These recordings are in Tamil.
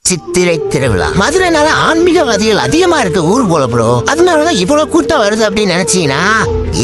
சித்திரை திருவிழா. மதுரைனால ஆன்மீகவாதிகள் அதிகமா இருக்க ஊர் போல ப்ரோ. அதனாலதான் இவ்வளவு கூட்டம் வருது அப்படின்னு நினைச்சீங்கன்னா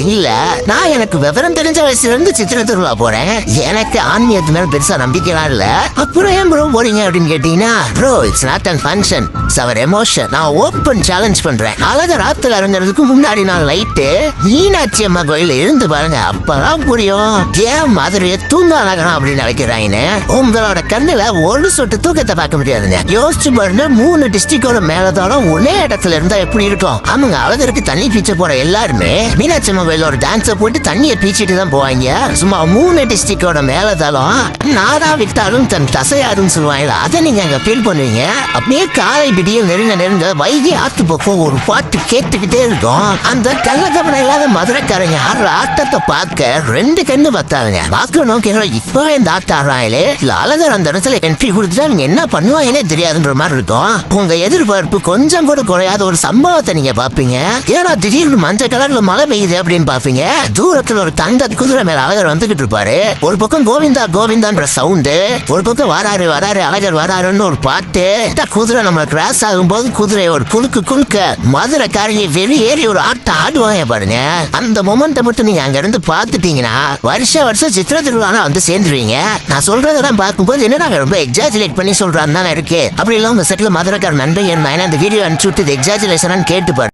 இல்ல. நான் எனக்கு விவரம் தெரிஞ்ச வயசுல இருந்து சித்திரை திருவிழா போறேன். எனக்கு ஆன்மீகத்து மேல பெருசா நம்பிக்கைலாம் இல்ல. அப்புறம் ஏன் ப்ரோ போறீங்க அப்படின்னு கேட்டீங்கன்னா bro it's not an function, it's our emotion. நான் ஓப்பன் சேலஞ்ச் பண்றேன். அழகர் ஆத்துல இறங்குறதுக்கு முன்னாடி நாள் நைட்டு மீனாட்சி அம்மா கோயில் இருந்து பாருங்க, அப்பதான் புரியும் ஏன் மதுரையை தூங்க அழகணும் அப்படின்னு நினைக்கிறாங்கன்னு. உங்களோட கண்ணுல ஒரு சொட்டு தூக்கத்தை பார்க்க முடியாதுங்க. யோசிச்சு பாருங்க, 3 டிஸ்ட்ரிக்டோட மேலதாலும் ஒரே இடத்துல இருந்தா எப்படி இருக்கும்? ஆமாங்க, அழகருக்கு தண்ணி பீச்ச போற எல்லாருமே மீனாட்சி அம்மா கோயிலோட டான்ஸ போட்டு தண்ணியை பீச்சிட்டு தான் போவாங்க. சும்மா 3 டிஸ்ட்ரிக்டோட மேலதாலும் நாடா விட்டாலும் தன் தசையாருன்னு சொல்லுவாங்க. அதை நீங்க அங்க ஃபீல் பண்ணுவீங்க. அப்படியே காலை பிடிய நெருங்க வைகை ஆத்து பக்கம் ஒரு பாட்டு கேட்டுக்கிட்டே இருக்கும். அந்த கள்ளக்கபடம் இல்லாத மதுரைக்காரங்க ஆடுற ஆட்டத்தை பார்க்க 2 கண்ணு பத்தாதுங்க. பார்க்கணும் இப்போ இந்த ஆட்டம் ஆடுறாங்களே இல்ல அழகர் அந்த இடத்துல என்ட்ரி கொடுத்துட்டா நீங்க என்ன பண்ணுவாங்கன்னே தெரியாதுன்ற மாதிரி இருக்கும். உங்க எதிர்பார்ப்பு கொஞ்சம் கூட குறையாத ஒரு சம்பவத்தை நீங்க பாப்பீங்க. ஏன்னா திடீர்னு மஞ்சள் கலர்ல மழை பெய்யுது அப்படின்னு பாப்பீங்க. தூரத்துல ஒரு தங்க குதிரை மேல அழகர் வந்துகிட்டு இருப்பாரு. ஒரு பக்கம் கோவிந்தா கோவிந்தான்ற சவுண்டு, ஒரு பக்கம் வராரு வராரு அழகர் வராருன்னு ஒரு பாட்டு. குதிரை நம்ம கிராஸ் ஆகும் போது குதிரை ஒரு குலுக்க மதுரைக்காரங்க வெளியேறி ஒரு ஆட்டம் ஆடுவாங்க பாருங்க. அந்த மொமெண்ட்டை மட்டும் நீங்க அங்க இருந்து பாத்துட்டீங்கன்னா வருஷம் சித்திரை திருவிழா வந்து சேர்ந்துருவீங்க. நான் சொல்றதெல்லாம் பார்க்கும்போது என்ன ரொம்ப எக்ஸாஜுலேட் பண்ணி சொல்றான்னு தானே இருக்கு. அப்படி எல்லாம் உங்க செட்டில் மதுரைக்கார நண்பன் இந்த வீடியோ அனுப்பிச்சு விட்டு எக்ஸாஜுலேஷன் கேட்டு பாரு.